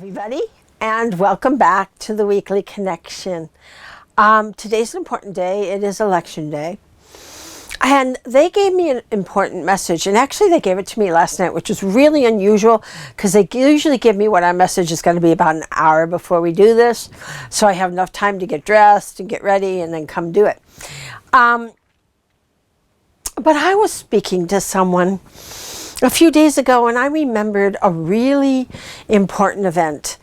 everybody, and welcome back to the Weekly Connection. Today's an important day. It is election day. And they gave me an important message, and actually they gave it to me last night, which was really unusual because they usually give me what our message is going to be about an hour before we do this, so I have enough time to get dressed and get ready and then come do it. But I was speaking to someone a few days ago, and I remembered a really important event.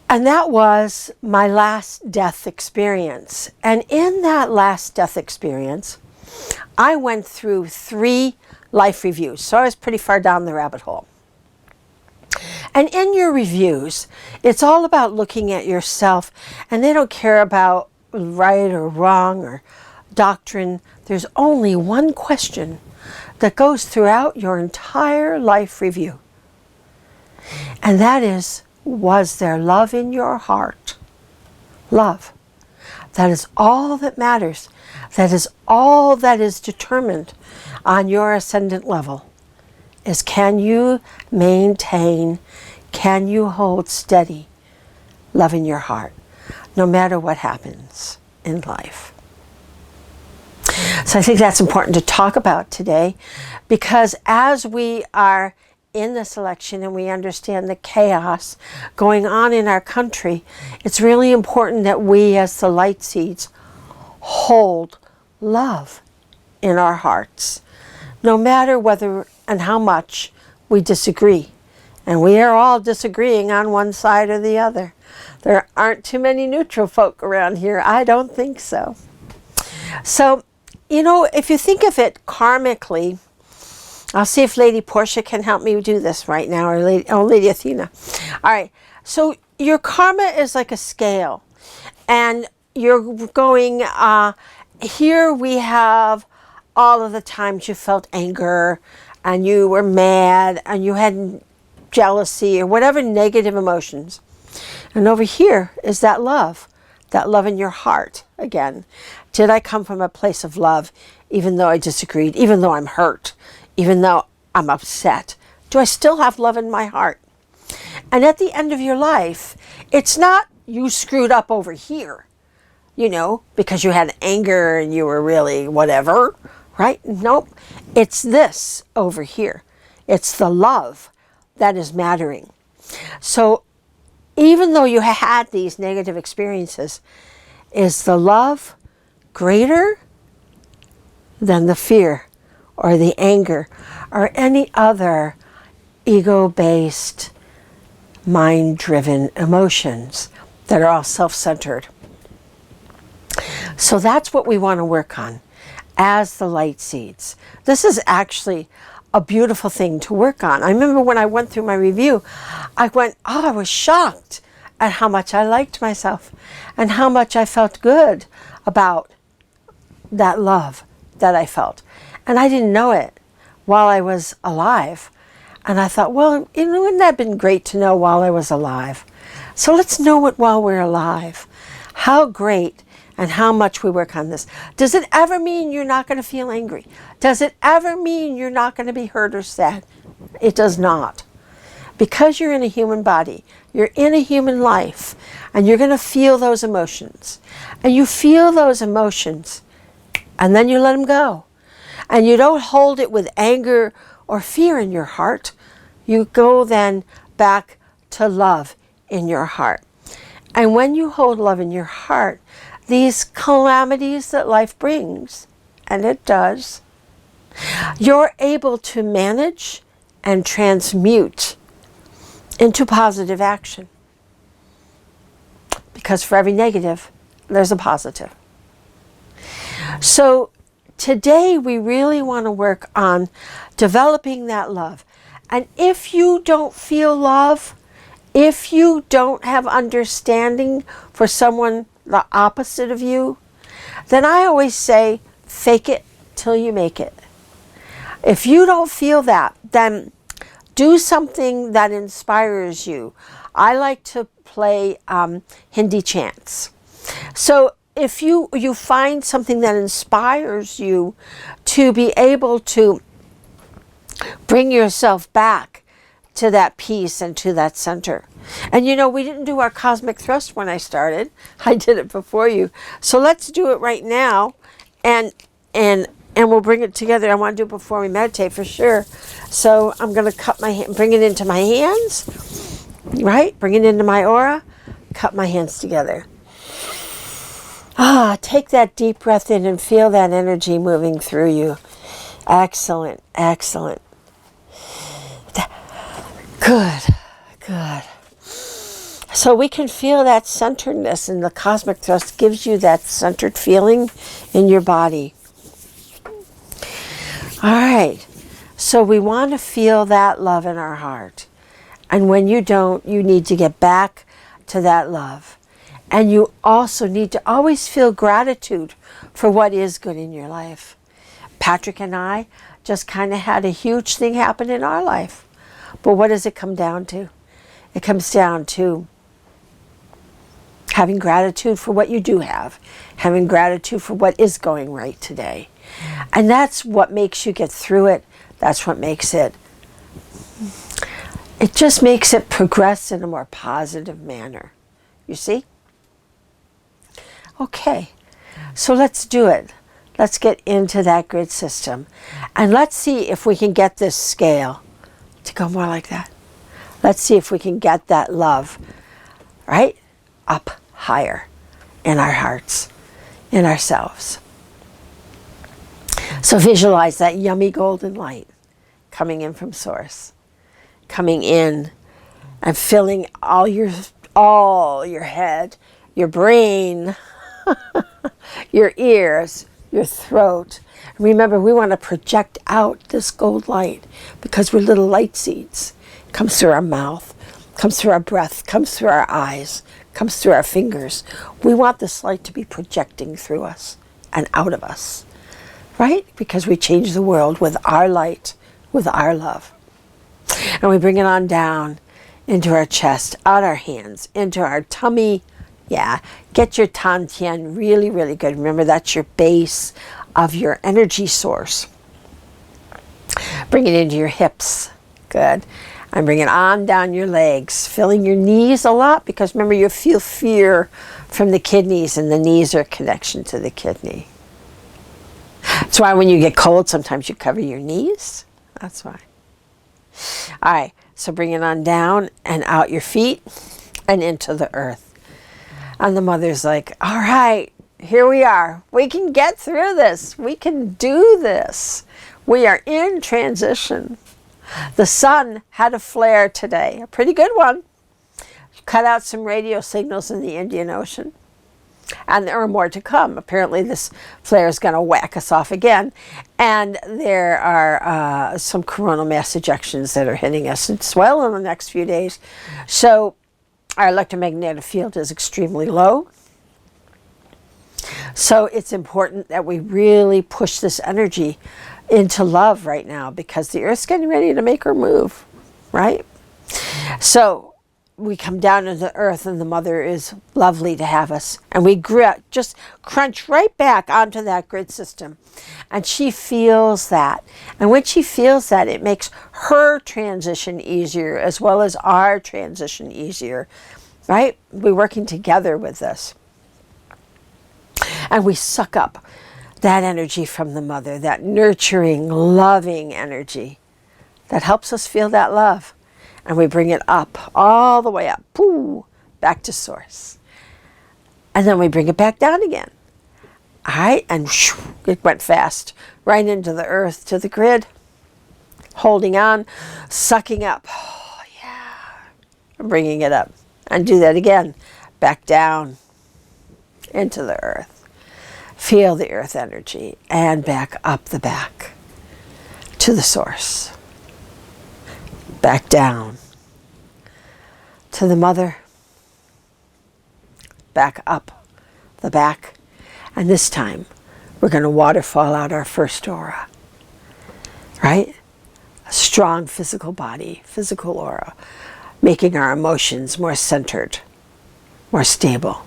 And that was my last death experience. And in that last death experience, I went through 3 life reviews. So I was pretty far down the rabbit hole. And in your reviews, it's all about looking at yourself, and they don't care about right or wrong or doctrine. There's only one question that goes throughout your entire life review. And that is, was there love in your heart? Love. That is all that matters. That is all that is determined on your ascendant level. Is can you maintain, can you hold steady love in your heart, no matter what happens in life? So I think that's important to talk about today, because as we are in this election and we understand the chaos going on in our country, it's really important that we as the light seeds hold love in our hearts, no matter whether and how much we disagree. And we are all disagreeing on one side or the other. There aren't too many neutral folk around here. I don't think so. So, you know, if you think of it karmically, I'll see if Lady Portia can help me do this right now, or Lady Athena. All right, so your karma is like a scale, and you're going, here we have all of the times you felt anger, and you were mad, and you had jealousy, or whatever negative emotions. And over here is that love in your heart again. Did I come from a place of love, even though I disagreed, even though I'm hurt, even though I'm upset? Do I still have love in my heart? And at the end of your life, it's not you screwed up over here, you know, because you had anger and you were really whatever, right? Nope. It's this over here. It's the love that is mattering. So even though you had these negative experiences, is the love greater than the fear or the anger or any other ego-based, mind-driven emotions that are all self-centered? So that's what we want to work on as the light seeds. This is actually a beautiful thing to work on. I remember when I went through my review, I was shocked at how much I liked myself and how much I felt good about that love that I felt. And I didn't know it while I was alive. And I thought, well, wouldn't that have been great to know while I was alive? So let's know it while we're alive. How great and how much we work on this. Does it ever mean you're not going to feel angry? Does it ever mean you're not going to be hurt or sad? It does not. Because you're in a human body, you're in a human life, and you're going to feel those emotions. And you feel those emotions, and then you let them go. And you don't hold it with anger or fear in your heart. You go then back to love in your heart. And when you hold love in your heart, these calamities that life brings, and it does, you're able to manage and transmute into positive action. Because for every negative, there's a positive. So today we really want to work on developing that love. And if you don't feel love, if you don't have understanding for someone the opposite of you, then I always say, fake it till you make it. If you don't feel that, then do something that inspires you. I like to play Hindi chants. So if you find something that inspires you to be able to bring yourself back to that peace and to that center. And you know, we didn't do our cosmic thrust when I started. I did it before you. So let's do it right now, and we'll bring it together. I want to do it before we meditate for sure. So I'm going to cut my hand, bring it into my hands, right? Bring it into my aura, cut my hands together. Take that deep breath in and feel that energy moving through you. Excellent, excellent. Good, good. So we can feel that centeredness, and the cosmic thrust gives you that centered feeling in your body. All right. So we want to feel that love in our heart. And when you don't, you need to get back to that love. And you also need to always feel gratitude for what is good in your life. Patrick and I just kind of had a huge thing happen in our life. But what does it come down to? It comes down to having gratitude for what you do have, having gratitude for what is going right today. And that's what makes you get through it. That's what makes it just makes it progress in a more positive manner. You see? Okay, so let's do it. Let's get into that grid system. And let's see if we can get this scale to go more like that. Let's see if we can get that love, right, up higher in our hearts, in ourselves. So visualize that yummy golden light coming in from Source, coming in and filling all your head, your brain, your ears, your throat. Remember, we want to project out this gold light because we're little light seeds. It comes through our mouth, comes through our breath, comes through our eyes, comes through our fingers. We want this light to be projecting through us and out of us, right? Because we change the world with our light, with our love. And we bring it on down into our chest, out our hands, into our tummy. Yeah, get your Tantien really, really good. Remember, that's your base of your energy source. Bring it into your hips. Good. And bring it on down your legs, filling your knees a lot, because remember, you feel fear from the kidneys, and the knees are a connection to the kidney. That's why when you get cold, sometimes you cover your knees. That's why. All right, so bring it on down and out your feet and into the earth. And the mother's like, all right, here we are. We can get through this. We can do this. We are in transition. The sun had a flare today, a pretty good one. Cut out some radio signals in the Indian Ocean. And there are more to come. Apparently this flare is going to whack us off again. And there are some coronal mass ejections that are hitting us as well in the next few days. So our electromagnetic field is extremely low. So it's important that we really push this energy into love right now, because the Earth's getting ready to make her move, right? So we come down to the earth, and the mother is lovely to have us. And we just crunch right back onto that grid system. And she feels that. And when she feels that, it makes her transition easier, as well as our transition easier, right? We're working together with this. And we suck up that energy from the mother, that nurturing, loving energy that helps us feel that love. And we bring it up, all the way up, pooh, back to Source. And then we bring it back down again. All right, and whoosh, it went fast, right into the earth, to the grid, holding on, sucking up. Oh, yeah. And bringing it up. And do that again, back down into the earth. Feel the earth energy, and back up the back to the Source. Back down to the mother, back up the back, and this time we're going to waterfall out our first aura, right? A strong physical body, physical aura, making our emotions more centered, more stable,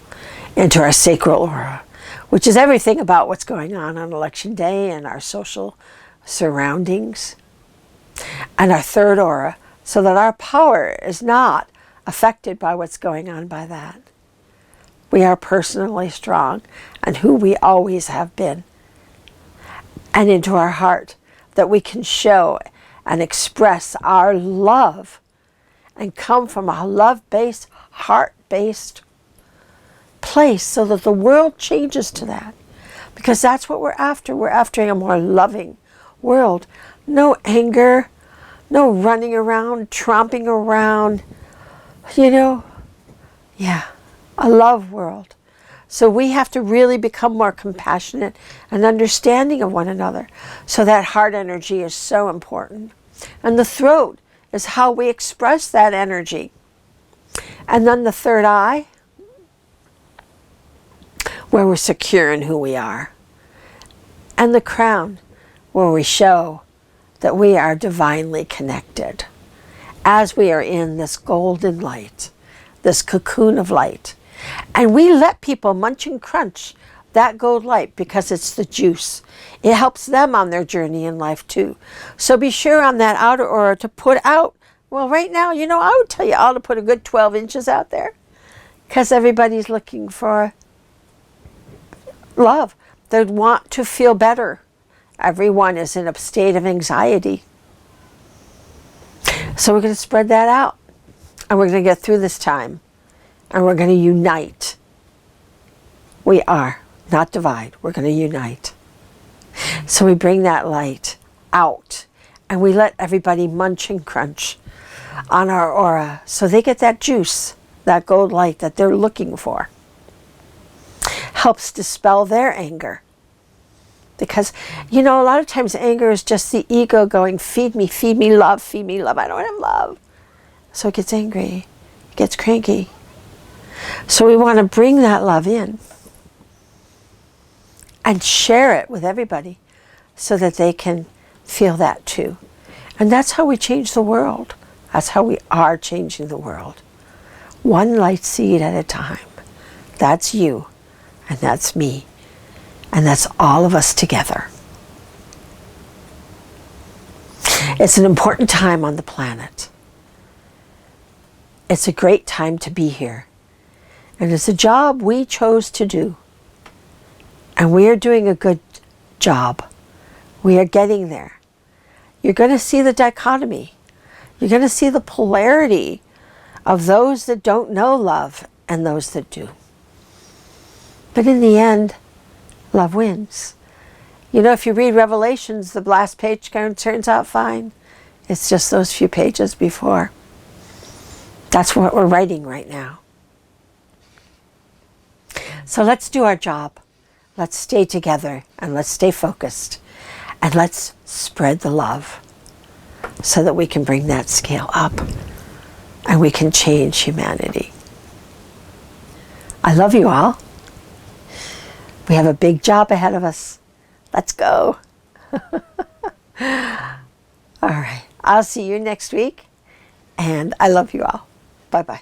into our sacral aura, which is everything about what's going on election day and our social surroundings. And our third aura, so that our power is not affected by what's going on by that. We are personally strong and who we always have been. And into our heart, that we can show and express our love and come from a love-based, heart-based place so that the world changes to that. Because that's what we're after. We're after a more loving world. No anger, no running around, tromping around, Yeah, a love world. So we have to really become more compassionate and understanding of one another. So that heart energy is so important. And the throat is how we express that energy. And then the third eye, where we're secure in who we are. And the crown, where we show that we are divinely connected as we are in this golden light, this cocoon of light. And we let people munch and crunch that gold light because it's the juice. It helps them on their journey in life too. So be sure on that outer aura to put out, well, right now, I would tell you all to put a good 12 inches out there because everybody's looking for love. They want to feel better. Everyone is in a state of anxiety. So we're going to spread that out. And we're going to get through this time. And we're going to unite. We are, not divide. We're going to unite. So we bring that light out. And we let everybody munch and crunch on our aura. So they get that juice, that gold light that they're looking for. Helps dispel their anger. Because, a lot of times anger is just the ego going, feed me love, feed me love. I don't have love. So it gets angry, it gets cranky. So we want to bring that love in and share it with everybody so that they can feel that too. And that's how we change the world. That's how we are changing the world. One light seed at a time. That's you, and that's me. And that's all of us together. It's an important time on the planet. It's a great time to be here. And it's a job we chose to do. And we are doing a good job. We are getting there. You're going to see the dichotomy. You're going to see the polarity of those that don't know love and those that do. But in the end, love wins. If you read Revelations, the last page turns out fine. It's just those few pages before. That's what we're writing right now. So let's do our job. Let's stay together and let's stay focused. And let's spread the love so that we can bring that scale up and we can change humanity. I love you all. We have a big job ahead of us. Let's go. All right. I'll see you next week. And I love you all. Bye-bye.